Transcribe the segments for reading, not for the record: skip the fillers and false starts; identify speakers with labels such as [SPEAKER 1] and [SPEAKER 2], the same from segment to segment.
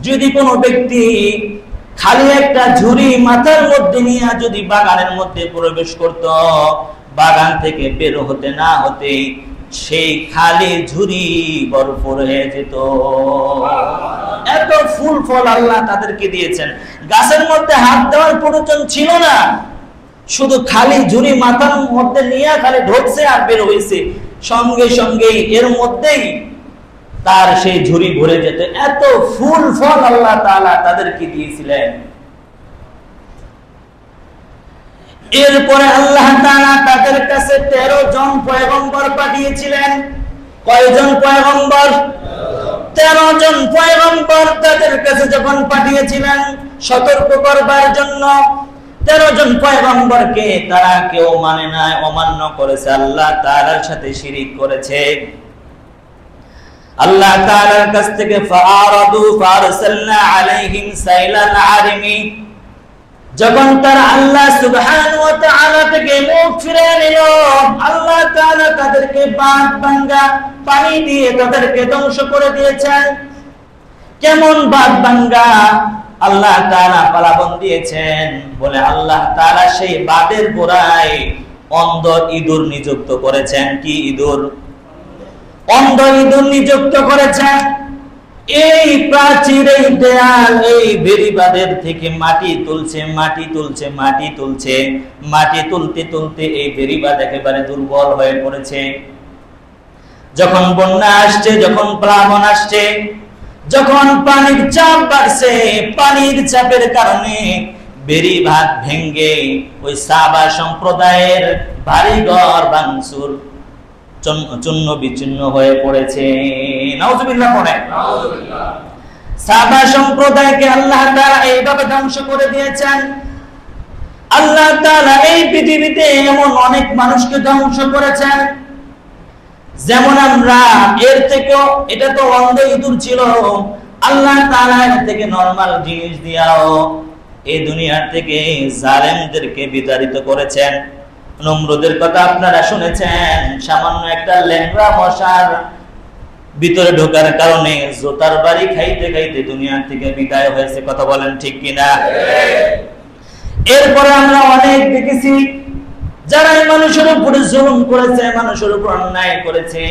[SPEAKER 1] যদি কোনো ব্যক্তি খালি একটা ঝুড়ি মাথার মধ্যে নিয়ে যদি বাগানের মধ্যে প্রবেশ করত, বাগান থেকে বের হতে না হতে সেই খালি ঝুড়ি ভরপুর হয়ে যেত। এত ফুল ফল আল্লাহ তাদেরকে দিয়েছেন, গাছের মধ্যে হাত দেওয়ার প্রয়োজন ছিল না, শুধু খালি ঝুড়ি মাথার মধ্যে নিয়ে খালি ঢুকছে আর বের হয়েছে, সঙ্গে সঙ্গে এর মধ্যেই তার সেই ঝুড়ি ভরে যেত। এত ফুল ফল আল্লাহ তাআলা তাদেরকে দিয়েছিলেন। এরপরে আল্লাহ তাআলা তাদের কাছে 13 জন পয়গম্বর পাঠিয়েছিলেন। কয়জন পয়গম্বর? 13 জন পয়গম্বর তাদের কাছে যখন পাঠিয়েছিলেন সতর্ক করবার জন্য, 13 জন পয়গম্বরকে তারা কেউ মানে নাই, অমান্য করেছে, আল্লাহ তাআলার সাথে শিরিক করেছে। আল্লাহ তাআলার কাছ থেকে ফাআরাদু ফারসালনা আলাইহিম সাইলাল আরিমি, যখন তারা আল্লাহ সুবহানাহু ওয়া তাআলা থেকে মুখ ফিরিয়ে নিল, আল্লাহ তাআলা তাদেরকে বাঁধ ভাঙ্গা পানি দিয়ে তাদেরকে ধ্বংস করে দিয়েছেন। কেমন বাঁধ ভাঙ্গা? আল্লাহ তাআলা পালাবন দিয়েছেন বলে আল্লাহ তাআলা সেই বাঁধের গোড়ায় অন্ধ ইঁদুর নিযুক্ত করেছেন। কি ইঁদুর? অন্ধ ইঁদুর নিযুক্ত করেছেন। এই প্রাচীর, এই দেয়াল, এই বেড়িবাঁধের থেকে মাটি তুলছে, মাটি তুলছে, মাটি তুলছে, মাটি তুলতে তুলতে এই বেড়িবাঁধ একেবারে দুর্বল হয়ে পড়েছে। যখন বন্যা আসছে, যখন প্লাবন আসছে, যখন পানির চাপ বাড়ছে, পানির চাপের কারণে বেড়িবাঁধ ভেঙ্গে ওই সাহাবা সম্প্রদায়ের বাড়িঘর ভাঙচুর চূর্ণ বিচ্ছিন্ন হয়ে পড়েছে। নাউযুবিল্লাহ পড়ে। সাহাবা সম্প্রদায়কে আল্লাহ তাআলা এইভাবে ধ্বংস করে দিয়েছেন। আল্লাহ তাআলা এই পৃথিবীতে এমন অনেক মানুষকে ধ্বংস করেছেন, যেমন আমরা এর থেকেও, এটা তো অন্ধ ইঁদুর ছিল, আল্লাহ তাআলা এর থেকে নরমাল জিনিস দিয়াও এই দুনিয়ার থেকে জালেমদেরকে বিতাড়িত করেছেন। নমরুদের কথা আপনারা শুনেছেন, সামান্য একটা ল্যাংড়া মশার ভিতরে ঢোকার কারণে জোতার বাড়ি খাইতে খাইতে দুনিয়া থেকে বিদায় হয়েছে। কথা বলেন ঠিক কিনা? এরপরে আমরা অনেক দেখেছি যারা মানুষের উপরে জুলুম করেছে, মানুষের উপর অন্যায় করেছে,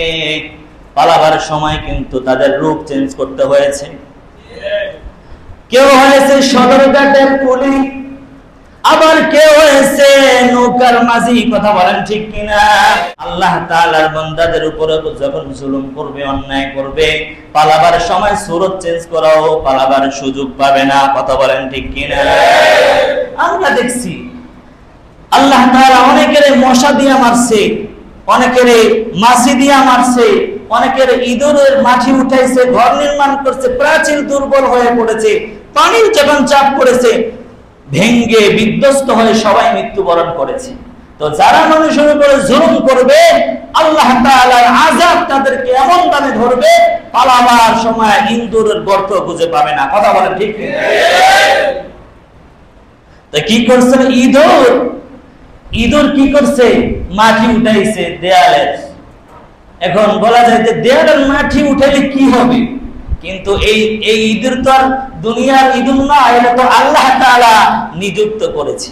[SPEAKER 1] পালাবার সময় কিন্তু তাদের রূপ চেঞ্জ করতে হয়েছে। কেউ হয়েছে সদরঘাটের কুলি, আবার কেউ হয়েছে নৌকার মাঝি। কথা বলেন ঠিক কিনা? আল্লাহ তাআলার বান্দাদের উপরে যখন জুলুম করবে, অন্যায় করবে, পালাবার সময় সুরত চেঞ্জ করাও পালাবার সুযোগ পাবে না। কথা বলেন ঠিক কিনা? আমরা দেখছি আল্লাহ তাআলা অনেকের মশা দিয়া মারছে, অনেকের মাছি দিয়া মারছে, অনেকের ইঁদুরের মাটি উঠাইছে, ঘর নির্মাণ করছে, প্রাচীর দুর্বল হয়ে পড়েছে, পানির যখন চাপ পড়েছে ভেঙ্গে বিধ্বস্ত হয়ে সবাই মৃত্যুবরণ করেছে। তো যারা মানুষের উপরে জুলুম করবে, আল্লাহ তাআলার আযাব তাদেরকে এমন ভাবে ধরবে, পালাবার সময় ইঁদুরের গর্ত খুঁজে পাবে না। কথা বলেন ঠিক কিনা? তো কি করছে ইঁদুর? ইঁদুর কি করছে? মাটি উঠাইছে দেয়ালের। এখন বলা যায় যে দেয়ালের মাটি উঠাইলে কি হবে, কিন্তু এই ইঁদুর তো আর দুনিয়ার ইঁদুর না, এটা তো আল্লাহ তাআলা নিযুক্ত করেছে।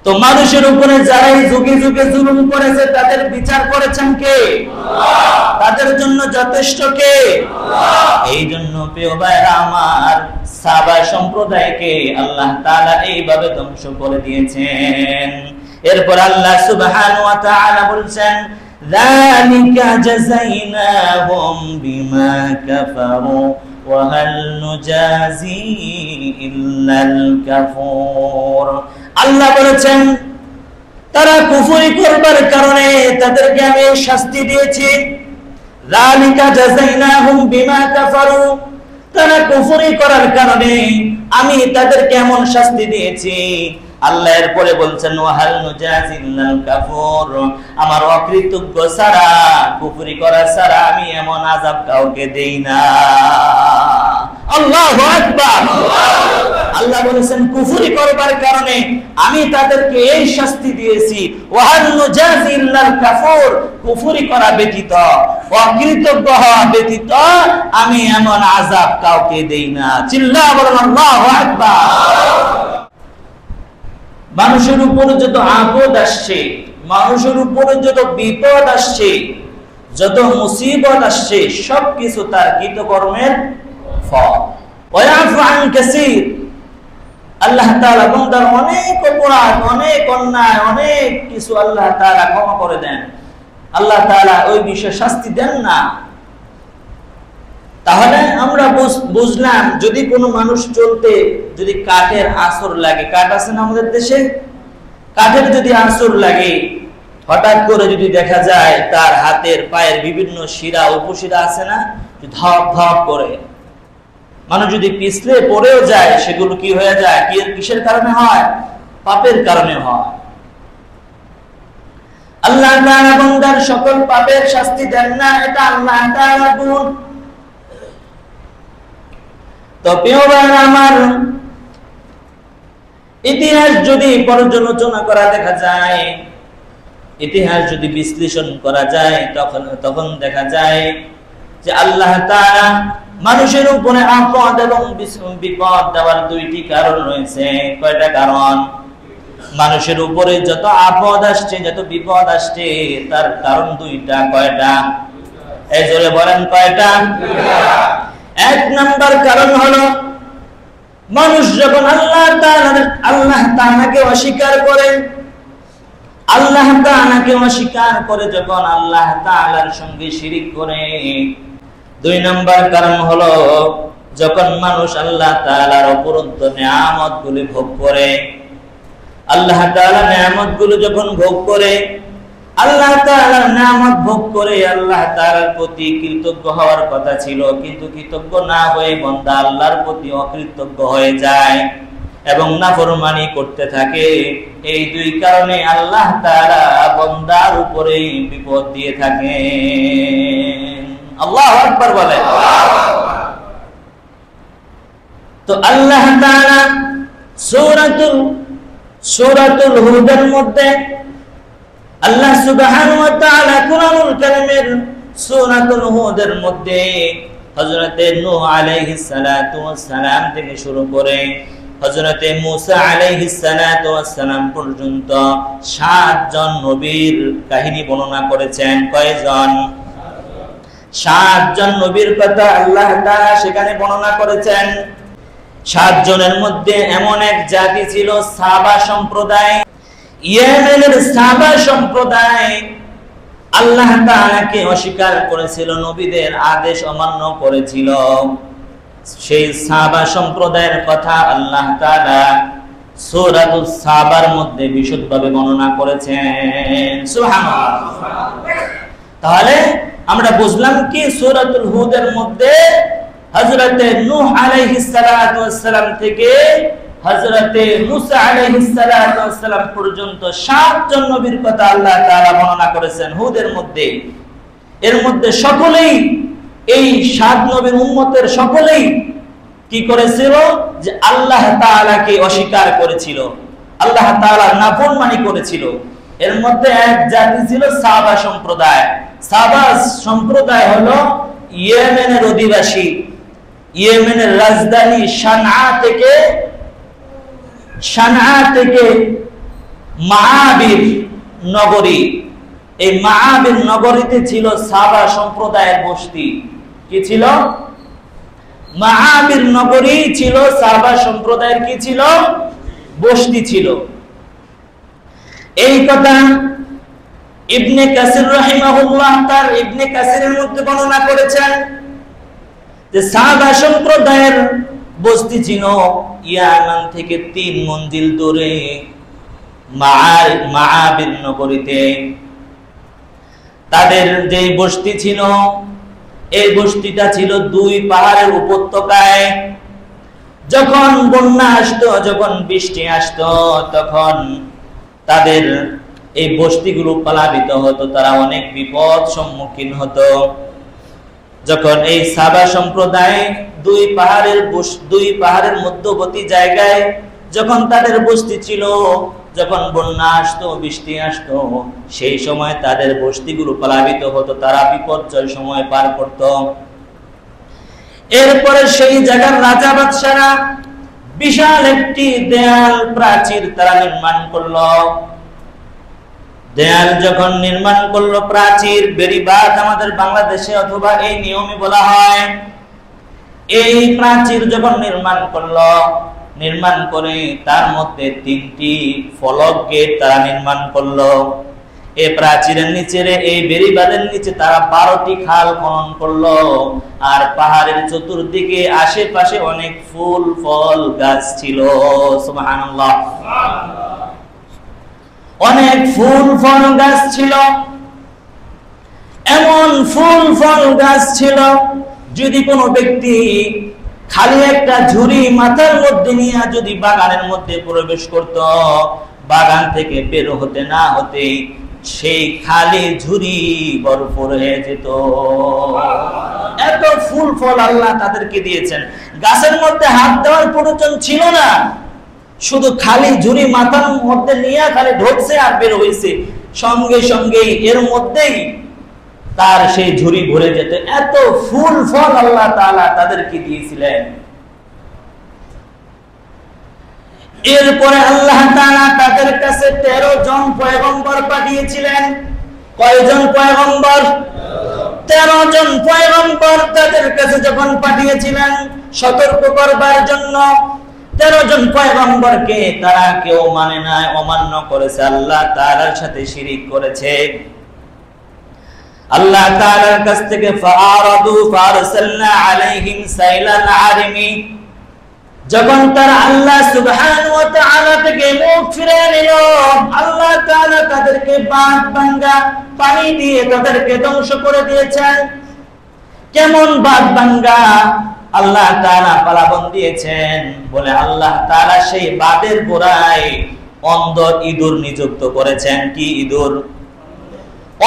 [SPEAKER 1] তো মানুষের উপরে যারাই যুগে যুগে জুলুম করেছে তাদের বিচার করেছেন কে? আল্লাহ। তাদের জন্য যথেষ্ট কে? আল্লাহ। এই জন্য প্রিয় ভাইরা আমার, সাহাবা সম্প্রদায়কে আল্লাহ তাআলা এইভাবে ধ্বংস করে দিয়েছেন। এরপর আল্লাহ সুবহানাহু ওয়া তাআলা বলছেন, যালিকা জাযাইনাহুম বিমা কাফারু ওয়া হাল নুজাজি ইল্লাল কাফুর। আল্লাহ বলেছেন তারা কুফরি করবার কারণে তাদেরকে আমি শাস্তি দিয়েছি। যালিকা জাযাইনাহুম বিমা কাফারু, তারা কুফরি করার কারণে আমি তাদেরকে এমন শাস্তি দিয়েছি। আল্লাহ এরপরে বলছেন ওয়াহাল নুজাজিল্লাল কাফুর, আমার অকৃতজ্ঞ ছাড়া, কুফরি করা ছাড়া আমি এমন আযাব কাউকে দেই না। আল্লাহু আকবার। আল্লাহ বলেছেন কুফরি করবার কারণে আমি তাদেরকে এই শাস্তি দিয়েছি, ওয়াহাল নুজাজি ইল্লাল কাফুর, কুফরি করা ব্যতীত, অকৃতজ্ঞ হওয়া ব্যতীত আমি এমন আযাব কাউকে দেই না। চিল্লায়া বলেন আল্লাহু আকবার। মানুষের উপরে যত আপদ আসছে, মানুষের উপরে যত বিপদ আসছে, যত মুসিবত আসছে, সবকিছু তার কৃতকর্মের ফল। ওয়ায়াফু আন কাসীর, আল্লাহ তাআলা বান্দার অনেক অপরাধ, অনেক অন্যায়, অনেক কিছু আল্লাহ তাআলা ক্ষমা করে দেন। আল্লাহ তাআলা ওই বিষয়ে শাস্তি দেন না। তাহলে আমরা বুঝলাম, যদি কোনো মানুষ চলতে যদি কাঠের আঁচড় লাগে, কাঠ আছে না আমাদের দেশে, কাঠের যদি আঁচড় লাগে, হঠাৎ করে যদি দেখা যায় তার হাতের পায়ের বিভিন্ন শিরা উপশিরা আছে না, ধপ ধপ করে, মানুষ যদি পিছলে পড়েও যায়, সেগুলো কি হয়ে যায়? কিসের কারণে হয়? পাপের কারণে হয়। আল্লাহ তাআলা বান্দার সকল পাপের শাস্তি দেন না, এটা আল্লাহ তাআলার গুণ। তো প্রিয় ভাইরা আমার, ইতিহাস যদি পর্যালোচনা করা দেখা যায়, ইতিহাস যদি বিশ্লেষণ করা যায়, তখন দেখা যায় যে আল্লাহ তাআলা মানুষের উপরে আপদ এবং বিপদ দেওয়ার দুইটি কারণ রয়েছে। কয়টা কারণ? মানুষের উপরে যত আপদ আসছে, যত বিপদ আসছে, তার কারণ দুইটা। কয়টা? এই জোরে বলেন কয়টা? এক নাম্বার কারণ হলো, মানুষ যখন আল্লাহ তাআলাকে অস্বীকার করে, আল্লাহ তাআলাকে অস্বীকার করে যখন আল্লাহ তাআলার সঙ্গে শিরিক করে। দুই নাম্বার কারণ হলো, যখন মানুষ আল্লাহ তাআলার অপরন্ত নিয়ামতগুলি ভোগ করে, আল্লাহ তাআলার নিয়ামতগুলো যখন ভোগ করে, আল্লাহ তাআলার নিয়ামত ভোগ করে আল্লাহ তাআলার প্রতি কৃতজ্ঞ হওয়ার কথা ছিল, কিন্তু কৃতজ্ঞ না হয়ে বান্দা আল্লাহর প্রতি অকৃতজ্ঞ হয়ে যায় এবং নাফরমানি করতে থাকে। এই দুই কারণে আল্লাহ তাআলা বান্দার উপরে বিপদ দিয়ে থাকে। আল্লাহু আকবার বলেন। তো আল্লাহ তাআলা সূরাতুল হুদের মধ্যে, আল্লাহ সুবহানাহু ওয়া তাআলা কুরআনুল কারীমের সূরাতুল হুদের মধ্যে হযরতে নূহ আলাইহিস সালাতু ওয়াস সালাম থেকে শুরু করে হযরতে মূসা আলাইহিস সালাতু ওয়াস সালাম পর্যন্ত 7 জন নবীর কাহিনী বর্ণনা করেছেন। কয়জন? 7 জন নবীর কথা আল্লাহ তাআলা সেখানে বর্ণনা করেছেন। 7 জনের মধ্যে এমন এক জাতি ছিল সাবা সম্প্রদায়। ইয়েমেনের সাবা সম্প্রদায় আল্লাহ তাআলাকে অস্বীকার করেছিল, নবীদের আদেশ অমান্য করেছিল। সেই সাবা সম্প্রদায়ের কথা আল্লাহ তাআলা সূরাতুস সাবার মধ্যে বিশদভাবে বর্ণনা করেছেন। সুবহানাল্লাহ। তাহলে আমরা বুঝলাম কি, সূরাতুল হুদের মধ্যে হযরতে নূহ আলাইহিস সালাতু ওয়াস সালাম থেকে হযরতে মূসা আলাইহিস সালাতু ওয়াস সালাম পর্যন্ত 7 জন নবীর কথা আল্লাহ তাআলা বর্ণনা করেছেন হুদের মধ্যে। এর মধ্যে সকলেই, এই 7 নবীর উম্মতের সকলেই কি করেছিল? যে আল্লাহ তাআলাকে অস্বীকার করেছিল, আল্লাহ তাআলার নাফরমানি করেছিল। এর মধ্যে এক জাতি ছিল সাবা সম্প্রদায়। সাবা সম্প্রদায় হলো ইয়েমেনের অধিবাসী। ইয়েমেনের রাজধানী সানআ থেকে মাআবির নগরী, এই মাআবির নগরীতে ছিল সাবা সম্প্রদায়ের বসতি। কি ছিল? মাআবির নগরী ছিল সাবা সম্প্রদায়ের কি ছিল? বসতি ছিল। এই কথা ইবনে কাসির রাহিমাহুল্লাহ তার ইবনে কাসিরের মধ্যে বর্ণনা করেছেন যে সাবা সম্প্রদায়ের বসতি ছিল ইয়ামান থেকে 3 মঞ্জিল দূরে মাআবির নগরীতে। তাদের যে বসতি ছিল, এই বসতিটা ছিল 2 পাহাড়ের উপত্যকায়। যখন বন্যা আসতো, যখন বৃষ্টি আসতো, তখন তাদের এই বস্তিগুলো প্লাবিত হতো, তারা অনেক বিপদ সম্মুখীন হতো। যখন এই সাবা সম্প্রদায় দুই পাহাড়ের মধ্যবর্তী জায়গায় যখন তাদের বসতি ছিল, যখন বন্যা আসতো, বৃষ্টি আসতো, সেই সময় তাদের বসতিগুলো প্লাবিত হতো, তারা বিপর্যয় সময় পার করত। এরপরে সেই জায়গার রাজা বাদশারা বিশাল একটি দেয়াল প্রাচীর তারা নির্মাণ করলো। দেয়াল যখন নির্মাণ করলো, প্রাচীর বেড়িবাঁধ আমাদের বাংলাদেশে অথবা এই নিয়মই বলা হয়। এই প্রাচীর যখন নির্মাণ করলো, নির্মাণ করে তার মধ্যে 3টি ফলক গেট তারা নির্মাণ করলো। এই প্রাচীরের নিচে, এই বেড়িবাঁধের নিচে তারা 12টি খাল খনন করলো। আর পাহাড়ের চতুর্দিকে আশেপাশে অনেক ফুল ফল গাছ ছিল। সুবহানাল্লাহ। অনেক ফুল ফল গাছ ছিল, এমন ফুল ফল গাছ ছিল যদি কোনো ব্যক্তি খালি একটা ঝুড়ি মাথার মধ্যে নিয়ে যদি বাগানের মধ্যে প্রবেশ করত, বাগান থেকে বের হতে না হতে সেই খালি ঝুড়ি ভরপুর হয়ে যেত। এত ফুল ফল আল্লাহ তাদেরকে দিয়েছেন, গাছের মধ্যে হাত দেওয়ার প্রয়োজন ছিল না, শুধু খালি ঝুড়ি মাথার মধ্যে নিয়ে খালি ঢুকছে আর বের হয়েছে, সঙ্গে সঙ্গেই এর মধ্যেই তার সেই ঝুড়ি ভরে যেত। এত ফুল ফল আল্লাহ তাআলা তাদেরকে দিয়েছিলেন। এরপরে আল্লাহ তাআলা তাদের কাছে 13 জন পয়গম্বর পাঠিয়েছিলেন। কয়জন পয়গম্বর? 13 জন পয়গম্বর তাদের কাছে যখন পাঠিয়েছিলেন সতর্ক করবার জন্য, 13 জন পয়গম্বরকে তারা কেউ মানে নাই, অমান্য করেছে, আল্লাহ তাআলার সাথে শিরিক করেছে। আল্লাহ তাআলার কাছ থেকে ফাআরাদু ফারসালনা আলাইহিম সাইলান আরিমি, যখন তারা আল্লাহ সুবহানাহু ওয়া তাআলা থেকে মুখ ফিরিয়ে নিল, আল্লাহ তাআলা তাদেরকে বাঁধ ভাঙ্গা পানি দিয়ে তাদেরকে ধ্বংস করে দিয়েছেন। কেমন বাঁধ ভাঙ্গা? আল্লাহ তাআলা পালাবন দিয়েছেন বলে আল্লাহ তাআলা সেই বাঁধের গোড়ায় অন্ধ ইঁদুর নিযুক্ত করেছেন। কি ইঁদুর?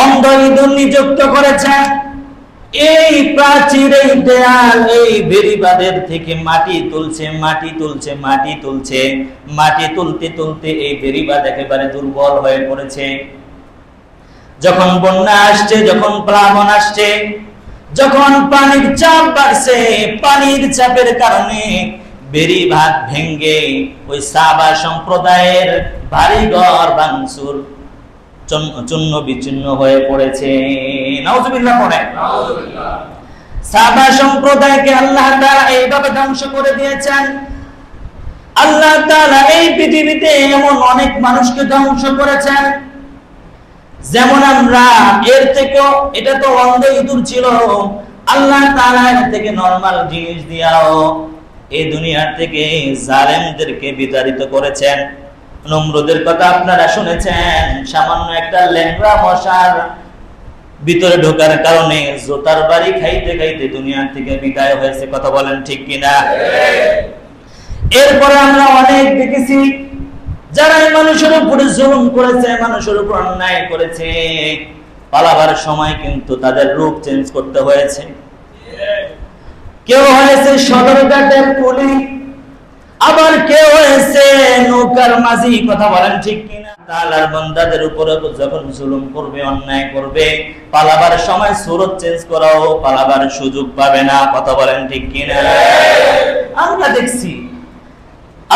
[SPEAKER 1] অন্ধ ইঁদুর নিযুক্ত করেছেন। এই প্রাচীর, এই দেয়াল, এই বেড়িবাঁধের থেকে মাটি তুলছে, মাটি তুলছে, মাটি তুলছে, মাটি তুলতে তুলতে এই বেড়িবাঁধ একেবারে দুর্বল হয়ে পড়েছে। যখন বন্যা আসছে, যখন প্লাবন আসছে, যখন পানির চাপ বাড়ছে, পানির চাপের কারণে বেড়িবাঁধ ভেঙে ওই সাবা সম্প্রদায়ের বাড়িঘর ভাঙচুর চূর্ণ বিচ্ছিন্ন হয়ে পড়েছে। নাউজুবিল্লাহ পড়ে। সাবা সম্প্রদায়কে আল্লাহ তাআলা এইভাবে ধ্বংস করে দিয়েছেন। আল্লাহ তাআলা এই পৃথিবীতে এমন অনেক মানুষকে ধ্বংস করেছেন, যেমন আমরা এর থেকেও, এটা তো অন্ধ ইঁদুর ছিল, আল্লাহ তাআলা এর থেকে নরমাল জিনিস দিয়াও এই দুনিয়ার থেকে জালেমদেরকে বিতাড়িত করেছেন। নমরুদের কথা আপনারা শুনেছেন, সামান্য একটা ল্যাংড়া মশার ভিতরে ঢোকার কারণে জোতার বাড়ি খাইতে খাইতে দুনিয়া থেকে বিদায় হয়েছে। কথা বলেন ঠিক কিনা? এরপরে আমরা অনেক দেখেছি যারা মানুষের উপরে জুলুম করেছে, মানুষের উপর অন্যায় করেছে, পালাবার সময় কিন্তু তাদের রূপ চেঞ্জ করতে হয়েছে। কেউ হয়েছে সদরঘাটের কুলি, আবার কেউ হয়েছে নৌকার মাঝি। কথা বলেন ঠিক কিনা? তাআলার বান্দাদের উপরে যখন জুলুম করবে, অন্যায় করবে, পালাবার সময় সুরত চেঞ্জ করাও পালাবার সুযোগ পাবে না। কথা বলেন ঠিক কিনা? আমরা দেখছি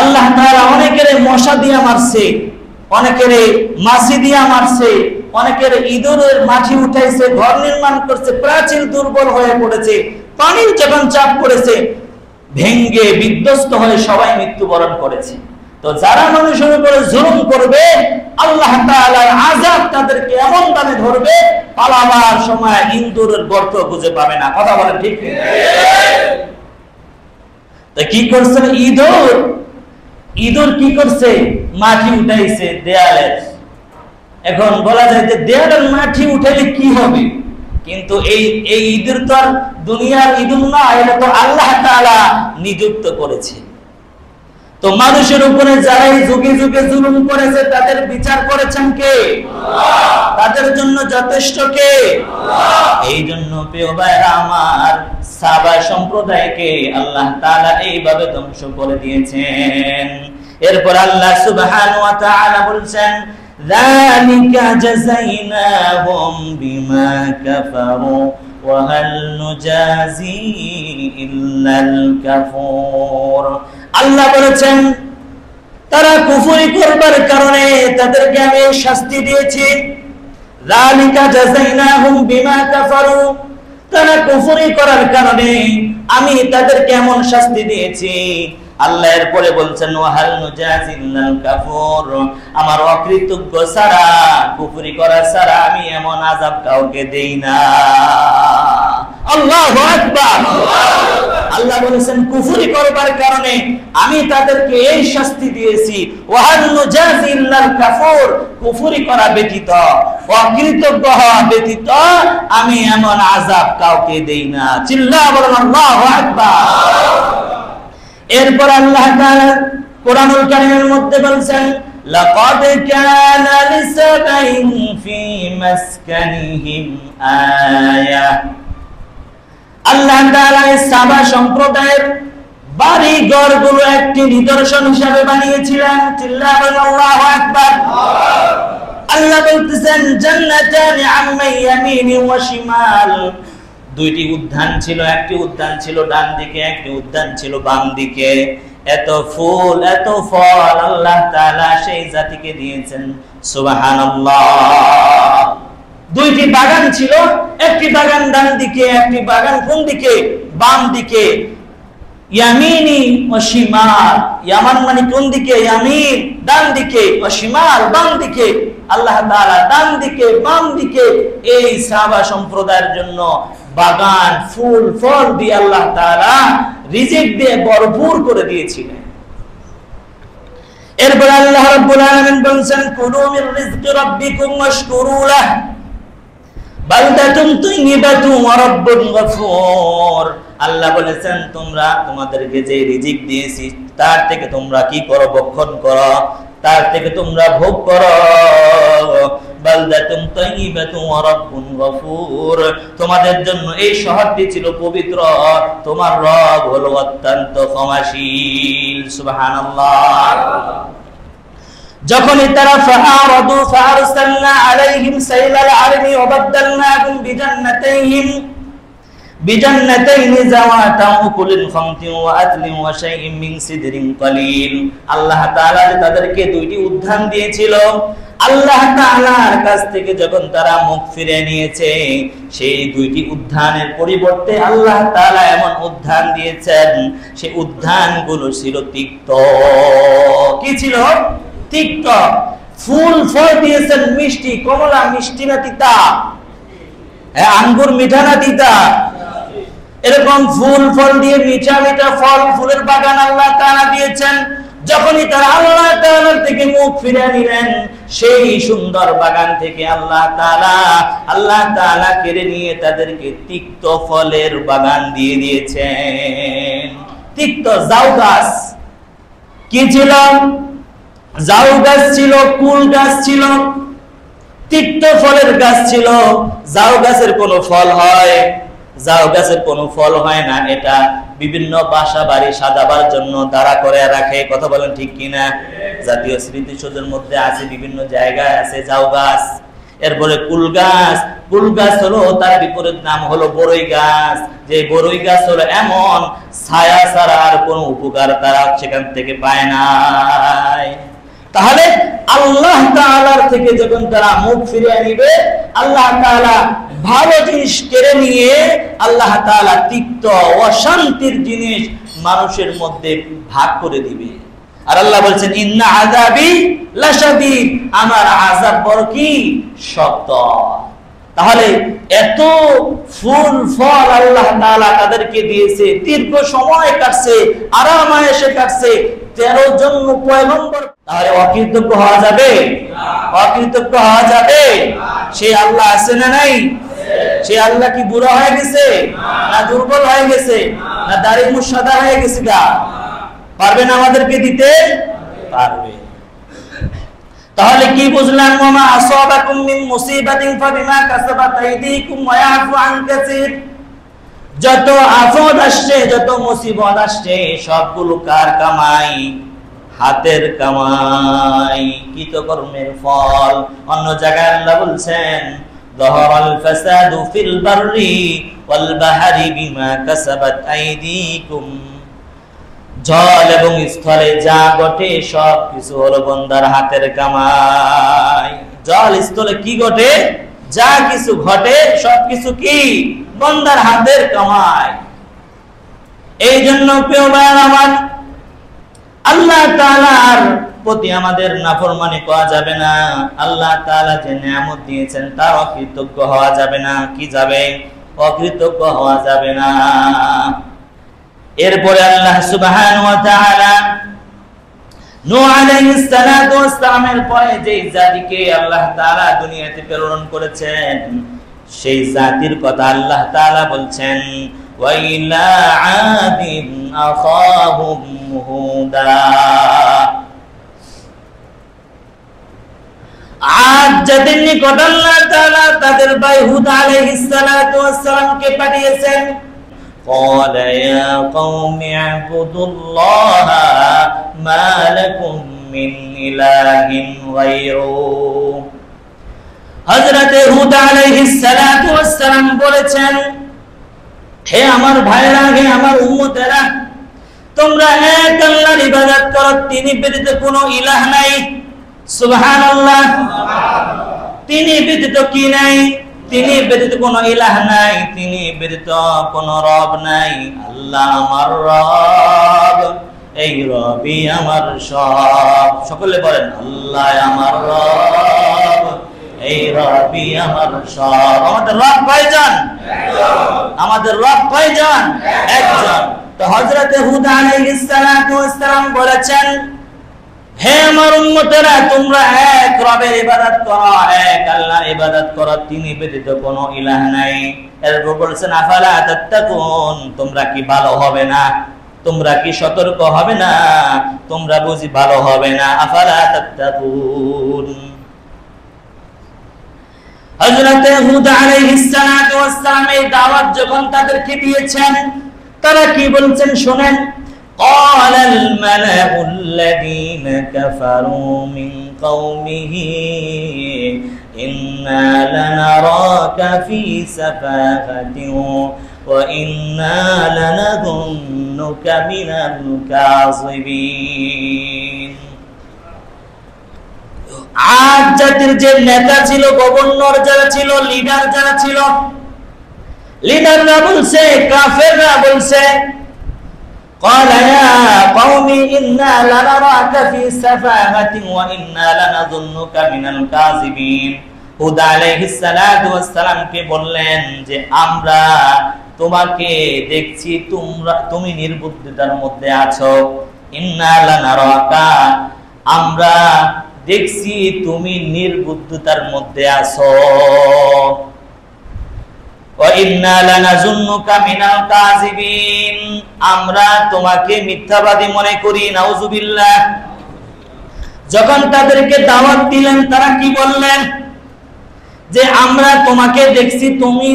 [SPEAKER 1] আল্লাহ তাআলা অনেকের মশা দিয়া মারছে, অনেকের মাছি দিয়া মারছে, অনেকের ইঁদুরের মাটি উঠাইছে, ঘর নির্মাণ করছে, প্রাচীর দুর্বল হয়ে পড়েছে, পানির যখন চাপ পড়েছে ভেঙ্গে বিধ্বস্ত হয়ে সবাই মৃত্যুবরণ করেছে। তো যারা মানুষের উপরে জুলুম করবে, আল্লাহ তাআলার আযাব তাদেরকে এমন দামে ধরবে, পালাবার সময় ইঁদুরের গর্ত খুঁজে পাবে না। কথা বলেন ঠিক কিনা? তো কি করছে ইঁদুর? ইঁদুর কি করছে? মাটি উঠাইছে দেয়ালের। এখন বলা যায় যে দেয়ালের মাটি উঠাইলে কি হবে, কিন্তু এই ইঁদুর তো আর দুনিয়ার ইঁদুর না, এটা তো আল্লাহ তাআলা নিযুক্ত করেছে। তো তো মানুষের উপরে যারাই যুগে যুগে জুলুম করেছে তাদের বিচার করেছেন কে? আল্লাহ। তাদের জন্য যথেষ্ট কে? আল্লাহ। এই জন্য প্রিয় ভাইরা আমার, সাবা সম্প্রদায়কে আল্লাহ তাআলা এইভাবে ধ্বংস করে দিয়েছেন। এরপর আল্লাহ সুবহানাহু ওয়া তাআলা বলছেন, যালিকা জাযাইনাহুম বিমা কাফারু ওয়া হাল নুজাজি ইল্লাল কাফুর। আল্লাহ বলেছেন তারা কুফরি করবার কারণে তাদেরকে আমি শাস্তি দিয়েছি। যালিকা জাযাইনাহুম বিমা কাফারু, তারা কুফরি করার কারণে আমি তাদেরকে এমন শাস্তি দিয়েছি। আল্লাহ এরপরে বলছেন ওয়াহাল নুজাজিল্লাল কাফুর, আমার অকৃতজ্ঞ ছাড়া, কুফরি করা ছাড়া আমি এমন আযাব কাউকে দেই না। আল্লাহু আকবার। আল্লাহ বলেছেন কুফরি করবার কারণে আমি তাদেরকে এই শাস্তি দিয়েছি। ওয়াহাল নুজাজিল্লাল কাফুর, কুফরি করা ব্যতীত, অকৃতজ্ঞ হওয়া ব্যতীত আমি এমন আযাব কাউকে দেই না। চিল্লায়া বলেন আল্লাহু আকবার। এরপর আল্লাহ তাআলা কোরআনুল কারীমের মধ্যে বলেন, লাকাদ কানা লিসাবাইন ফি মাসকানিহিম আয়া। আল্লাহ তাআলা সাবা সম্প্রদায়ের বাড়ি ঘরগুলো একটি নিদর্শন হিসেবে বানিয়েছিলেন। চিল্লায়া বলেন আল্লাহু আকবার। আল্লাহ বলতেছেন, জান্নাতানি আন ইয়ামিনি ওয়া শিমাল, দুইটি উদ্যান ছিল, একটি উদ্যান ছিল ডান দিকে, একটি উদ্যান ছিল বাম দিকে। এত ফুল এত ফল আল্লাহ তাআলা সেই জাতিকে দিয়েছেন। সুবহানাল্লাহ। দুইটি বাগান ছিল, একটি বাগান ডান দিকে, একটি বাগান কোন দিকে? বাম দিকে। ইয়ামিনি ওয়া শিমাল, ইয়ামান মানে কোন দিকে? ইয়ামিন ডান দিকে, ওয়া শিমাল বাম দিকে। আল্লাহ তাআলা ডান দিকে বাম দিকে এই সাহাবা সম্প্রদায়ের জন্য বাগান, ফুল ফল দিয়ে আল্লাহ তাআলা রিজিক দিয়ে ভরপুর করে দিয়েছিলেন। এরপর আল্লাহ রাব্বুল আলামিন বলেন, কুলু মির রিজকি রাব্বিকুম ওয়াশকুরু লাহ বালদাতুন তাইয়্যিবাতুন ওয়া রাব্বুন গফুর। আল্লাহ বলেছেন তোমরা তোমাদেরকে যে রিজিক দিয়েছি তার থেকে তোমরা কি করো? ভক্ষণ করো, তার থেকে তোমরা ভোগ করো। বালদাতুন তাইয়্যিবাতুন ওয়া রাব্বুন গফুর, তোমাদের জন্য এই শহরটি ছিল পবিত্র, তোমার রব হলো অত্যন্ত ক্ষমাশীল। সুবহানাল্লাহ। যখনই তারা ফাআরাদু ফাআরসালনা আলাইহিম সাইলাল আরমি ওয়া বাদদালনাহুম বিজান্নাতাইনি যাওয়াতা উকুলিন খামতিন ওয়া আদলিন ওয়া শাইইন মিন সিদরিন কলিল। আল্লাহ তাআলা তাদেরকে দুইটি উদ্যান দিয়েছিল। আল্লাহ তাআলার কাছ থেকে যখন তারা মুখ ফিরে নিয়েছে, সেই দুইটি উদ্যানের পরিবর্তে আল্লাহ তাআলা এমন উদ্যান দিয়েছেন, সেই উদ্যানগুলো ছিল তিক্ত। কি ছিল? তিক্ত। ফুল ফল দিয়েছেন মিষ্টি, কমলা মিষ্টি না তিতা? আঙ্গুর মিঠা না তিতা? এরকম ফুল ফল দিয়ে মিঠা মিঠা ফল ফুলের বাগান আল্লাহ তাআলা দিয়েছেন। যখনই তারা আল্লাহ তাআলার থেকে মুখ ফিরে নিলেন, সেই সুন্দর বাগান থেকে আল্লাহ তাআলা কেড়ে নিয়ে তাদেরকে তিক্ত ফলের বাগান দিয়ে দিয়েছেন। তিক্ত জাউ গাছ কি ছিল? জাউ গাছ ছিল, কুল গাছ ছিল, তিক্ত ফলের গাছ ছিল। জাউ গাছের কোনো ফল হয়? জাউ গাছের কোনো ফল হয় না। এটা বিভিন্ন বাসা বাড়ি সাজাবার জন্য দাঁড়া করে রাখে। কথা বলেন ঠিক কিনা? জাতীয় স্মৃতিসৌধের মধ্যে আছে, বিভিন্ন জায়গায় আছে জাউ গাছ। এরপরে কুল গাছ। কুল গাছ হলো তার বিপরীত নাম হলো বড়ই গাছ। যে বড়ই গাছ হলো এমন ছায়া ছাড়া আর কোনো উপকার তারা সেখান থেকে পায় না। তাহলে আল্লাহ তাআলার থেকে যখন তারা মুখ ফিরিয়ে নিবে, আল্লাহ তাআলা ভালো জিনিস কেড়ে নিয়ে আল্লাহ তাআলা তিক্ত অশান্তির জিনিস মানুষের মধ্যে ভাগ করে দিবে। আর আল্লাহ বলছেন ইন্না আযাবি লাশাদীদ, আমার আযাব বড় কি শক্ত। তাহলে এত ফুল ফল আল্লাহ তাআলা তাদেরকে দিয়েছে, দীর্ঘ সময় কাটছে, আরামায়েশে কাটছে, 13 জন পয়গম্বর। তাহলে অকৃতজ্ঞ হওয়া যাবে? অকৃতজ্ঞ হওয়া যাবে? সেই আল্লাহ আছে না নাই? সেই আল্লাহ কি বুড়া হয়ে গেছে, না দুর্বল হয়ে গেছে, না দাড়ি মুছ সাদা হয়ে গেছে? পারবে না আমাদেরকে দিতে? পারবে। তাহলে কি বুঝলাম? ওমা আসাবাকুম মিন মুসিবাতিন ফাবিমা কাসাবাত আইদিকুম ওয়া ইয়াফু আন কাসীর। যত আফত আসছে, যত মুসিবত আসছে, সবগুলো কার কামাই? হাতের কামাই, কৃতকর্মের ফল। অন্য জায়গায় আল্লাহ বলছেন যাহারাল ফাসাদু ফিল বাররি ওয়াল বাহরি বিমা কাসাবাত আইদিকুম। জল এবং স্থলে যা ঘটে সব কিছু হলো বান্দার হাতের কামাই। জল স্থলে কি ঘটে? যা কিছু ঘটে সব কিছু কি? বান্দার হাতের কামাই। এই জন্য প্রিয় ভাইরা আমার, আল্লাহ তাআলার প্রতি আমাদের নাফরমানি করা যাবে না। আল্লাহ তাআলা যে নিয়ামত দিয়েছেন তার অকৃতজ্ঞ হওয়া যাবে না। কি যাবে? অকৃতজ্ঞ হওয়া যাবে না। এরপরে আল্লাহ সুবহানাহু ওয়া তাআলা নূহ আলাইহিস সালাতু ওয়াস সালামের পরে যে জাতিকে আল্লাহ তাআলা দুনিয়াতে প্রেরণ করেছেন, সেই জাতির কথা আল্লাহ তাআলা বলছেন ওয়া ইলা আদিন আখাহুম হুদা। আদ জাতির নিকট আল্লাহ তাআলা তাদের ভাই হুদ আলাইহিস সালাতু ওয়াস সালামকে পাঠিয়েছেন। قال يا قوم اعبدوا الله ما لكم من إله غيره। হযরত হুদ আলাইহিস সালাতু ওয়াস সালাম বলেছেন, হে আমার ভাইরা, হে আমার উম্মতেরা, তোমরা এক আল্লাহর ইবাদত করো, তিনি ব্যতীত কোনো ইলাহ নাই। সুবহানাল্লাহ। তিনি ব্যতীত কি নাই? তিনি ব্যতীত কোনো ইলাহ নাই, তিনি ব্যতীত কোনো রব নাই। আল্লাহ আমার রব, এই রবই আমার সব। সকলে বলেন আল্লাহ আমার রব, এই রবই আমার সব। আমাদের রব কয়জন? আমাদের রব কয়জন? একজন। তো হযরত হুদ আলাইহিস সালাতু ওয়াস সালাম বলেছেন, হে আমার উম্মতেরা, তোমরা এক রবের ইবাদত করো, এক আল্লাহর ইবাদত করো, তিনি ব্যতীত কোনো ইলাহ নাই। এরপর বলছেন আফালা তাত্তাকুন, তোমরা কি ভালো হবে না? তোমরা কি সতর্ক হবে না? তোমরা বুঝি ভালো হবে না? আফালা তাত্তাকুন। হযরত হুদ আলাইহিস সালাতু ওয়াস সালাম এই দাওয়াত যখন তাদেরকে দিয়েছেন, তারা কি বলছেন শুনেন। قال الملأ الذين كفروا من قومه إنا لنراك في سفاهة وإنا لنظنك من الكاذبين। আদ জাতির যে নেতা ছিল, গভর্নর যারা ছিল, লিডার যারা ছিল, লিডাররা বলছে, কাফেররা বলছে, قال يا قوم إنا لنراك في سفاهة وإنا لنظنك من الكاذبين। হুদ আলাইহিস সালাতু ওয়াস সালাম কে বললেন যে আমরা তোমাকে দেখছি তুমি নির্বুদ্ধিতার মধ্যে আছো। ইন্না লানারাকা, আমরা দেখছি তুমি নির্বুদ্ধিতার মধ্যে আছো। ওয়া ইন্না লানাযুন্নুকা মিনাল কাযিবিন, আমরা তোমাকে মিথ্যাবাদী মনে করি। নাউযুবিল্লাহ। যখন তাদেরকে দাওয়াত দিলেন, তারা কি বললেন? যে আমরা তোমাকে দেখছি তুমি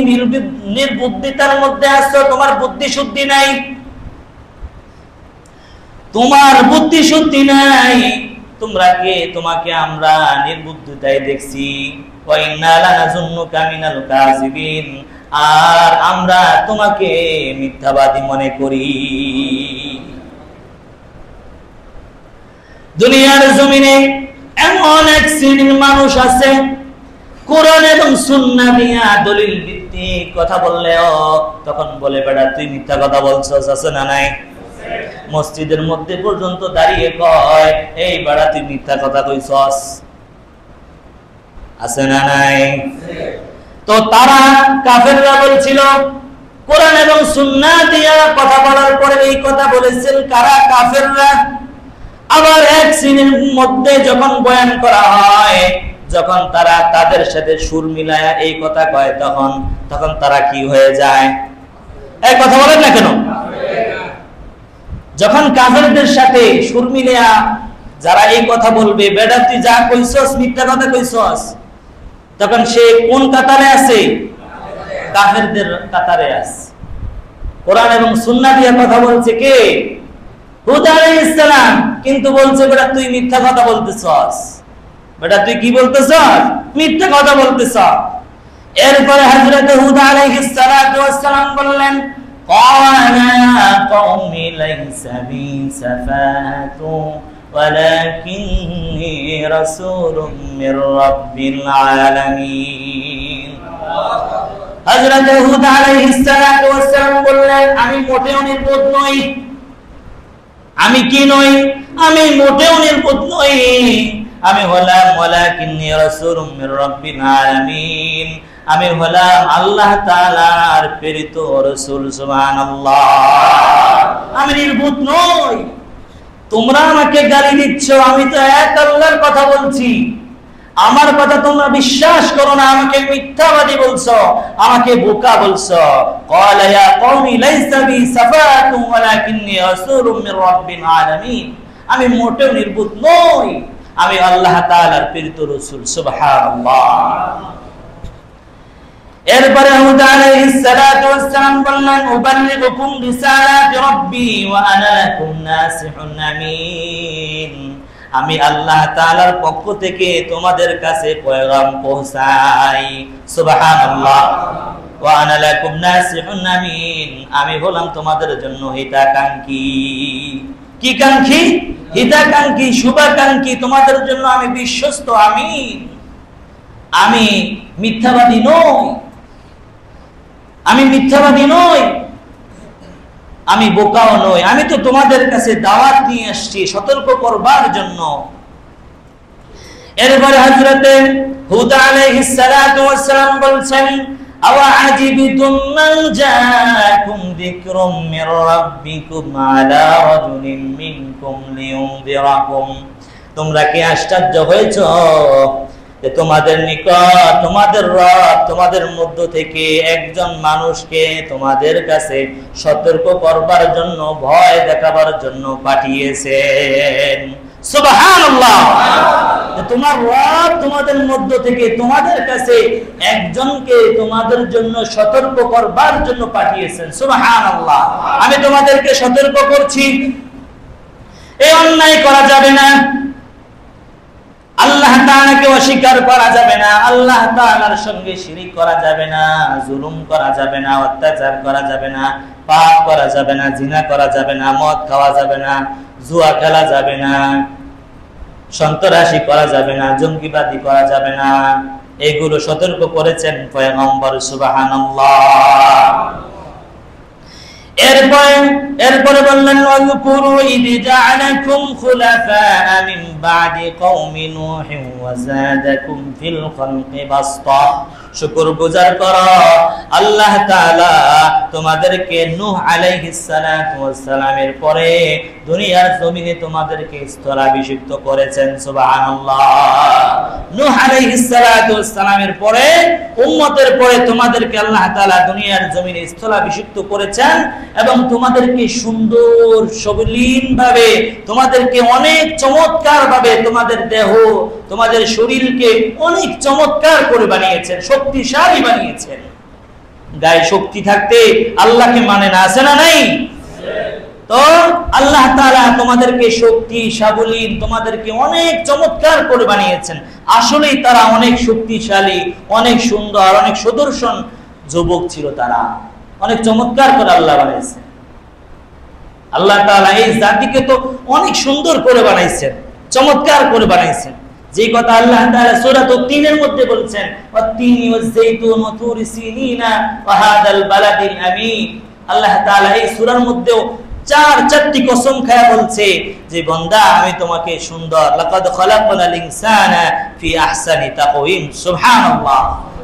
[SPEAKER 1] নির্বুদ্ধিতার মধ্যে আছো, তোমার বুদ্ধি শুদ্ধি নাই, তোমার বুদ্ধি শুদ্ধি নাই, তোমাকে আমরা নির্বুদ্ধিতায় দেখছি। ওয়া ইন্না লানাযুন্নুকা মিনাল কাযিবিন, আর আমরা তোমাকে মিথ্যাবাদী মনে করি। দুনিয়ার জমিনে এমন এক শ্রেণীর মানুষ আছে, কোরআন এবং সুন্নাহ দিয়া দলিল ভিত্তিক কথা বললেও তখন বলে, বেটা তুই মিথ্যা কথা বলছস। আছে না নাই? মসজিদের মধ্যে পর্যন্ত দাঁড়িয়ে কয়, এই বেটা তুই মিথ্যা কথা কইছস। আছে না নাই? তো তারা কাফেররা বলছিল, কোরআন এবং সুন্নাহ দিয়া কথা বলার পরে এই কথা বলেছেন কারা? কাফেররা। আবার এক শ্রেণীর মধ্যে যখন বয়ান করা হয়, যখন তারা তাদের সাথে সুর মিলায়া এই কথা কয়, তখন তারা কি হয়ে যায়? এই কথা বলেন না কেন? যখন কাফেরদের সাথে সুর মিলিয়া যারা এই কথা বলবে, বেটা তুই যা কইছস মিথ্যা কথা কইছস, তখন সে কোন কাতারে আছে? কাফেরদের কাতারে আছে। কোরআন এবং সুন্নাহ দিয়ে কথা বলছে কে? হুদ আলাইহিস সালাম। কিন্তু বলছে বেটা তুই মিথ্যা কথা বলতেছস, বেটা তুই কি বলতেছস? মিথ্যা কথা বলতেছস। এরপরে হযরত হুদ আলাইহিস সালাম বললেন, ক্বালা ইয়া কওমি লাইসা বি সাফাহাতু ওয়ালাকিন্নী রাসূলুম মির রাব্বিল আলামিন। হযরত হুদ আলাইহিস সালাম বললেন, আমি মোটেও নির্বোধ নই। আমি কি নই? আমি মোটেও নির্বোধ নই। আমি হলাম ওয়ালাকিন্নী রাসূলুম মির রাব্বিল আলামিন। আমি হলাম আল্লাহ তাআলার প্রেরিত রাসূল। সুবহানাল্লাহ। আমি নির্বোধ নই। তোমরা আমাকে গালি দিচ্ছ, আমি তো এক আল্লাহর কথা বলছি। আমার কথা তোমরা বিশ্বাস করো না, আমাকে মিথ্যাবাদী বলছো, আমাকে বোকা বলছো। ক্বালা ইয়া কওমি লাইসা বি সাফাহাতু ওয়ালাকিন্নী রাসূলুম মির রাব্বিল আলামিন। আমি মোটেও নির্বোধ নই, আমি আল্লাহ তাআলার প্রেরিত রাসূল। সুবহানাল্লাহ। এরপরে হুদ আলাইহিস সালাম বললেন, উবাল্লিগুকুম রিসালাতি রাব্বি ওয়া আনা লাকুম নাসিহুন আমিন। আমি আল্লাহ তাআলার পক্ষ থেকে তোমাদের কাছে পয়গাম পৌঁছাই। সুবহানাল্লাহ। ওয়া আনা লাকুম নাসিহুন আমিন। আমি হলাম তোমাদের জন্য হিতাকাঙ্ক্ষী। কি কাঙ্ক্ষী? হিতাকাঙ্ক্ষী, শুভাকাঙ্ক্ষী। তোমাদের জন্য আমি বিশ্বস্ত আমিন। আমি মিথ্যাবাদী নই, আমি মিথ্যাবাদী নই, আমি বোকাও নই। আমি তো তোমাদের কাছে দাওয়াত নিয়ে আসছি সতর্ক করবার জন্য। এরপরে হযরত হুদ আলাইহিস সালাম বলছেন, আওয়া আজিবতুম মান জাআকুম যিকরুম মির রাব্বিকুম আলা রাজুলিন মিনকুম লিয়ুনযিরাকুম। তোমরা কি আশ্চর্য হয়েছো যে তোমাদের নিকট তোমাদের রব তোমাদের মধ্য থেকে একজন মানুষকে তোমাদের কাছে সতর্ক করবার জন্য, ভয় দেখাবার জন্য পাঠিয়েছেন। সুবহানাল্লাহ। তোমার রব তোমাদের মধ্য থেকে তোমাদের কাছে একজনকে তোমাদের জন্য সতর্ক করবার জন্য পাঠিয়েছেন। সুবহানাল্লাহ। আমি তোমাদেরকে সতর্ক করছি, এই অন্যায় করা যাবে না, আল্লাহ তাআলাকে অস্বীকার করা যাবে না, আল্লাহ তাআলার সঙ্গে শিরিক করা যাবে না, জুলুম করা যাবে না, অত্যাচার করা যাবে না, পাপ করা যাবে না, জিনা করা যাবে না, মদ খাওয়া যাবে না, জুয়া খেলা যাবে না, সন্ত্রাসী করা যাবে না, জঙ্গিবাদী করা যাবে না। এগুলো সতর্ক করেছেন পয়গম্বর। সুবহানাল্লাহ। এরপরে বললেন, ওয়াযকুরু ইয জা'আলাকুম খুলাফা মিন বা'দি কওমি নূহ ওয়া যাদাকুম ফিল খালকি বাসতা। শুকর গুজার করো, আল্লাহ তাআলা তোমাদেরকে নূহ আলাইহিস সালামের পরে দুনিয়ার জমিনে তোমাদেরকে স্থলাভিষিক্ত করেছেন। সুবহানাল্লাহ। নূহ আলাইহিস সালামের পরে উম্মতের পরে তোমাদেরকে আল্লাহ তাআলা দুনিয়ার জমিনে স্থলাভিষিক্ত করেছেন এবং তোমাদেরকে সুন্দর সবলীন ভাবে, তোমাদেরকে অনেক চমৎকার ভাবে, তোমাদের দেহ তোমাদের শরীরকে অনেক চমৎকার করে বানিয়েছেন, শক্তিশালী বানিয়েছেন। গায়ে শক্তি থাকতে আল্লাহকে মানে না, আছে না নাই? তো আল্লাহ তাআলা তোমাদেরকে শক্তি সাবলীন, তোমাদেরকে অনেক চমৎকার করে বানিয়েছেন। আসলেই তারা অনেক শক্তিশালী, অনেক সুন্দর, অনেক সুদর্শন যুবক ছিল। তারা অনেক চমৎকার করে আল্লাহ বানিয়েছেন। আল্লাহ তাআলা এই জাতিকে তো অনেক সুন্দর করে বানাইছেন, চমৎকার করে বানাইছেন। যে কথা আল্লাহ তাআলা সূরা তিনের মধ্যে বলছেন, ওয়াত-তিনি ওয়াজ-যাইতুন ওয়া তুরি সিনিনা ওয়া হাদাল বালাদিল আমিন। আল্লাহ তাআলা এই সূরার মধ্যেও চারটি কসম খায়া বলছে যে বান্দা আমি তোমাকে সুন্দর, লাকাদ খালাকনাল ইনসানা ফি আহসানি তাকওয়িম। সুবহানাল্লাহ।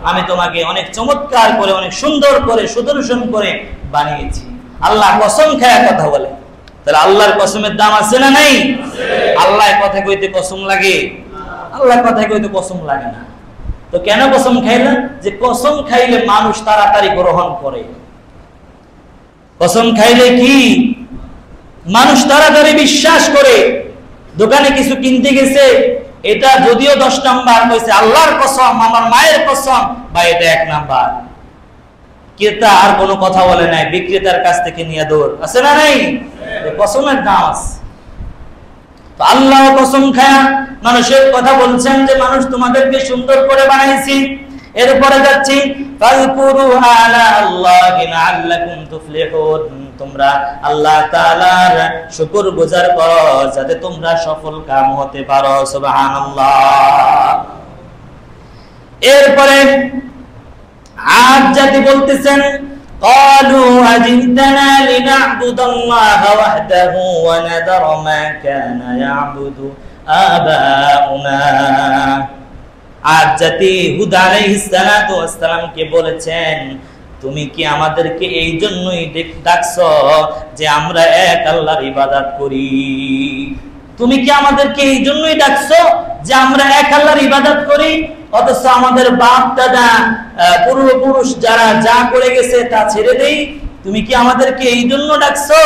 [SPEAKER 1] আমি তোমাকে অনেক চমৎকার করে, অনেক সুন্দর করে, সুদর্শন করে বানিয়েছি। আল্লাহ কসম খায়া কথা বলে, তাহলে আল্লাহর কসমের দাম আছে না নাই? আল্লাহ কথা কইতে কসম লাগে? আল্লাহ কথা কইতে কসম লাগে না। তো কেন কসম খাইলেন? যে কসম খাইলে মানুষ তাড়াতাড়ি গ্রহণ করে। কসম খাইলে কি মানুষ তাড়াতাড়ি বিশ্বাস করে। দোকানে কিছু কিনতে গেছে, এটা যদিও 10 নাম্বার কইছে, আল্লাহর কসম, আমার মায়ের কসম, ভাই এটা 1 নাম্বার। ক্রেতা আর কোনো কথা বলে নাই, বিক্রেতার কাছ থেকে নিয়ে দৌড়, আছে না নাই? কসমের দাম আছে। তো আল্লাহ কসম খায়া মানুষের কথা বলছেন যে মানুষ তোমাদেরকে সুন্দর করে বানাইছি। এরপরে যাচ্ছি, ফাযকুরু আলা আল্লাহি লাআল্লাকুম তুফলিহুন, তোমরা আল্লাহ তাআলার শুকরগুজার করো যাতে তোমরা সফল কাম হতে পারো। সুবহানাল্লাহ। এরপরে আদ জাতি বলতেছেন, قالوا أجئتنا لنعبد الله وحده ونذر ما كان يعبد آباؤنا। আদ জাতি হুদ আলাইহিস সালাতু ওয়াস সালামকে বলেছেন, তুমি কি আমাদেরকে এই জন্যই ডাকছো যে আমরা এক আল্লাহর ইবাদত করি? তুমি কি আমাদেরকে এই জন্যই ডাকছো যে আমরা এক আল্লাহর ইবাদত করি, অথচ আমাদের বাপ দাদা পূর্বপুরুষ যারা যা করে গেছে তা ছেড়ে দেই? তুমি কি আমাদেরকে এই জন্য ডাকছো?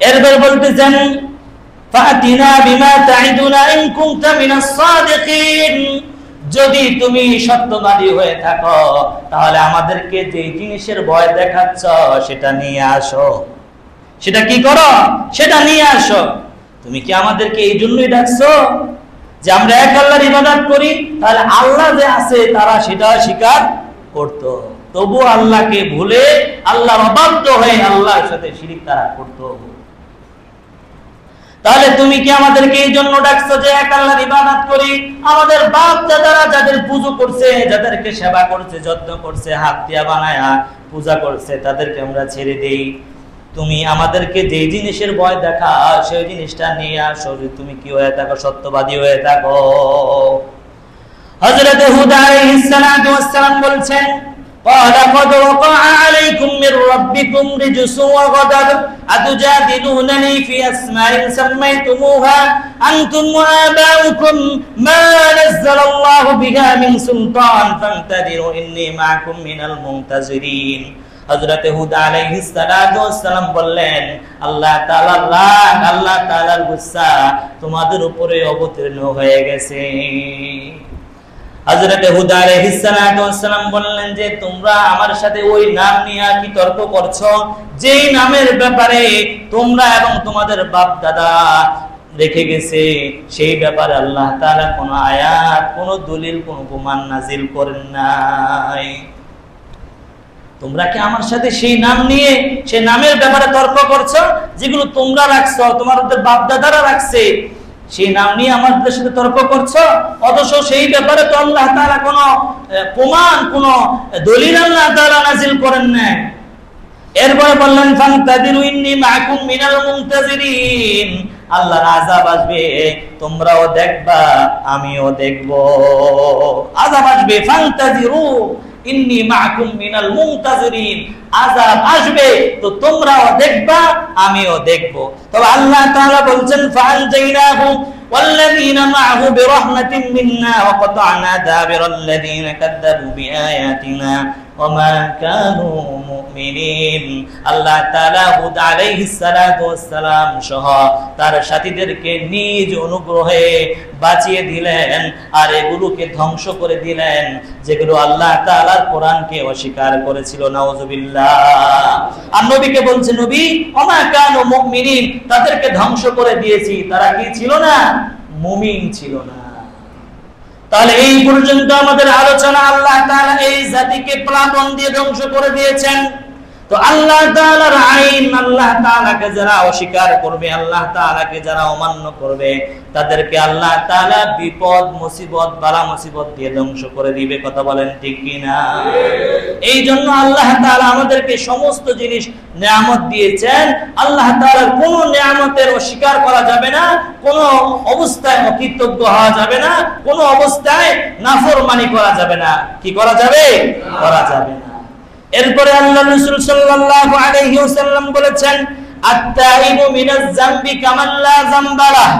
[SPEAKER 1] এরপর বলতেছেন, ফাতিনা বিমা তাইদুনা ইন কুনতা মিনাস সাদিকিন, যদি তুমি সত্যবাদী হয়ে থাকো তাহলে আমাদেরকে যে জিনিসের ভয় দেখাচ্ছ সেটা নিয়ে আসো। সেটা কি করো? সেটা নিয়ে আসো। তুমি কি আমাদেরকে এই জন্যই ডাকছো যে আমরা এক আল্লাহর ইবাদত করি? তাহলে আল্লাহ যে আছে তারা সেটা স্বীকার করত, তবু আল্লাহকে ভুলে আল্লাহর অবাধ্য হয়ে আল্লাহর সাথে শিরক তারা করত। তাহলে তুমি কি আমাদেরকে এই জন্য ডাকছো যে এক আল্লাহর ইবাদত করি? আমাদের বাপ দাদারা যাদের পূজা করছে, যাদেরকে সেবা করছে, যত্ন করছে, হাত দিয়া বানায়া পূজা করছে, তাদেরকে আমরা ছেড়ে দেই। তুমি আমাদেরকে যে জিনিসের ভয় দেখা সেই জিনিসটা নিয়ে আসো, তুমি কি হয়ে থাকো? সত্যবাদী হয়ে থাকো। হযরত হুদ আলাইহিস সালাতু ওয়াস সালাম বলছেন, قال قد وقع عليكم من ربكم رجس وغضب أتجادلونني في أسماء سميتموها أنتم وآباؤكم ما نزل الله بها من سلطان فانتظروا إني معكم من المنتظرين। হযরত হুদ আলাইহিস সালাতু ওয়াস সালাম বললেন, আল্লাহ তাআলার রাগ, আল্লাহ তাআলার গুসা তোমাদের উপরে অবতীর্ণ হয়ে গেছে। হযরত হুদ আলাইহিস সালাতু ওয়াস সালাম বললেন যে তোমরা আমার সাথে ওই নাম নিয়ে কি তর্ক করছো যেই নামের ব্যাপারে তোমরা এবং তোমাদের বাপ দাদা রেখে গেছে, সেই ব্যাপারে আল্লাহ তাআলা কোনো আয়াত, কোনো দলিল, কোনো প্রমাণ নাজিল করেন নাই। তোমরা কি আমার সাথে সেই নাম নিয়ে, সেই নামের ব্যাপারে তর্ক করছো যেগুলো তোমরা রাখছো, তোমাদের বাপ দাদারা রাখছে, সেই নাম নিয়ে আমাদের সাথে তর্ক করছো, অথচ সেই ব্যাপারে তো আল্লাহ তাআলা কোনো প্রমাণ, কোনো দলিল আল্লাহ তাআলা নাজিল করেন না। এরপরে বললেন, ফান্তাযিরু ইন্নী মাআকুম মিনাল মুনতাযিরিন, আল্লাহর আযাব আসবে, তোমরাও দেখবা আমিও দেখব। আযাব আসবে, ফান্তাযিরু ইন্নী মাআকুম মিনাল মুনতাযিরিন, আযাব আসবে তো তোমরাও দেখবা আমিও দেখব। তবে আল্লাহ তাআলা বলছেন, ফাআনজাইনাহু ওয়াল্লাযীনা মাআহু বিরাহমাতিন মিন্না ওয়া কাতা'না দাবিরাল লাযীনা কাযযাবু বিআয়াতিনা ওয়া মা কানু মুমিনিন। আল্লাহ তাআলা হুদ আলাইহিস সালাতু ওয়াস সালাম সহ তার সাথীদেরকে নিজ অনুগ্রহে বাঁচিয়ে দিলেন আর এগুলোকে ধ্বংস করে দিলেন যেগুলো আল্লাহ তাআলার কোরআনকে অস্বীকার করেছিল। নাউযুবিল্লাহ। আর নবীকে বলছে, নবী ওয়া মা কানু মুমিনিন, তাদেরকে ধ্বংস করে দিয়েছি, তারা কি ছিল না? মুমিন ছিল না। তাহলে এই পর্যন্ত আমাদের আলোচনা, আল্লাহ তাআলা এই জাতিকে প্লাবন দিয়ে ধ্বংস করে দিয়েছেন। তো আল্লাহ তাআলার আইন, আল্লাহ তাআলাকে যারা অস্বীকার করবে, আল্লাহ তাআলাকে যারা অমান্য করবে, তাদেরকে আল্লাহ তাআলা বিপদ, মুসিবত, বালা মুসিবত দিয়ে ধ্বংস করে দিবে। কথা বলেন ঠিক কি না? এই জন্য আল্লাহ তাআলা আমাদেরকে সমস্ত জিনিস নিয়ামত দিয়েছেন। আল্লাহ তাআলার কোন নিয়ামতের অস্বীকার করা যাবে না, কোন অবস্থায় অকৃতজ্ঞ হওয়া যাবে না, কোন অবস্থায় নাফরমানি করা যাবে না। কি করা যাবে? করা যাবে না। এরপরে আল্লাহ রাসূল সাল্লাল্লাহু আলাইহি ওয়াসাল্লাম বলেছেন, আত-তাইবু মিনাজ যামবি কামান লা যামবা লাহ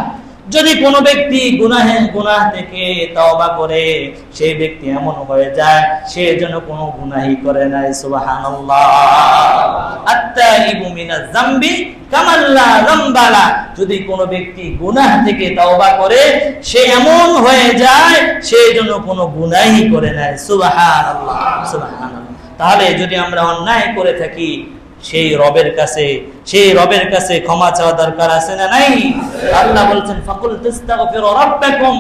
[SPEAKER 1] যদি কোনো ব্যক্তি গুনাহ থেকে তওবা করে, সেই ব্যক্তি এমন হয়ে যায় সে যেন কোনো গুনাহই করে নাই। সুবহানাল্লাহ। আত-তাইবু মিনাজ যামবি কামান লা যামবা লা। যদি কোনো ব্যক্তি গুনাহ থেকে তওবা করে সে এমন হয়ে যায় সে যেন কোনো গুনাহই করে নাই। সুবহানাল্লাহ, সুবহানাল্লাহ। তাহলে যদি আমরা অন্যায় করে থাকি সেই রবের কাছে ক্ষমা চাওয়া দরকার আছে না নাই? আল্লাহ বলেন ফাকুল তাস্তাগফিরু রাব্বাকুম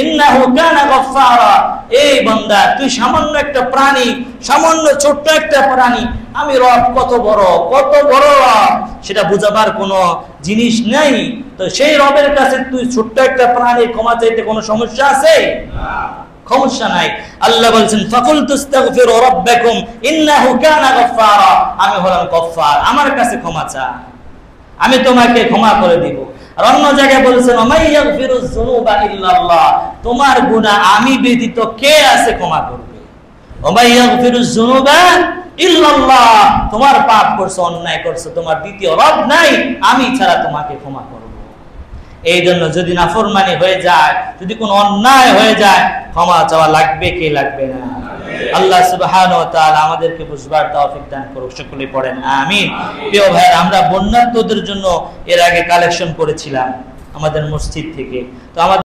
[SPEAKER 1] ইন্নাহু কানা গফফারা। এই বান্দা, তুই সামান্য একটা প্রাণী, সামান্য ছোট্ট একটা প্রাণী, আমি রব কত বড় রব সেটা বুঝাবার কোনো জিনিস নাই। তো সেই রবের কাছে তুই ছোট্ট একটা প্রাণী ক্ষমা চাইতে কোনো সমস্যা আছে? না, সমস্যা নাই। আল্লাহ বলেন ফাকুল তাস্তাগফিরু রাব্বাকুম ইন্নাহু কানা গফফারা। আমি হলাম গফফার, আমার কাছে ক্ষমা চা, আমি তোমাকে ক্ষমা করে দিব। আর অন্য জায়গায় বলেছেন ওমাই ইয়াগফিরুয যুনুবা ইল্লাল্লাহ। তোমার গুনাহ আমি ব্যতীত কে আছে ক্ষমা করবে? ওমাই ইয়াগফিরুয যুনুবা ইল্লাল্লাহ। তোমার পাপ করছো, অন্যায় করছো, তোমার দ্বিতীয় রব নাই, আমি ছাড়া তোমাকে ক্ষমা করব। এই জন্য যদি নাফরমানি হয়ে যায়, যদি কোনো অন্যায় হয়ে যায়, ক্ষমা চাওয়া লাগবে কি লাগবে না? আল্লাহ সুবহানাহু ওয়া তাআলা আমাদেরকে বুঝবার তৌফিক দান করুক। সকলে পড়েন আমিন। প্রিয় ভাই, আমরা বন্যার্তদের জন্য এর আগে কালেকশন করেছিলাম আমাদের মসজিদ থেকে। তো আমাদের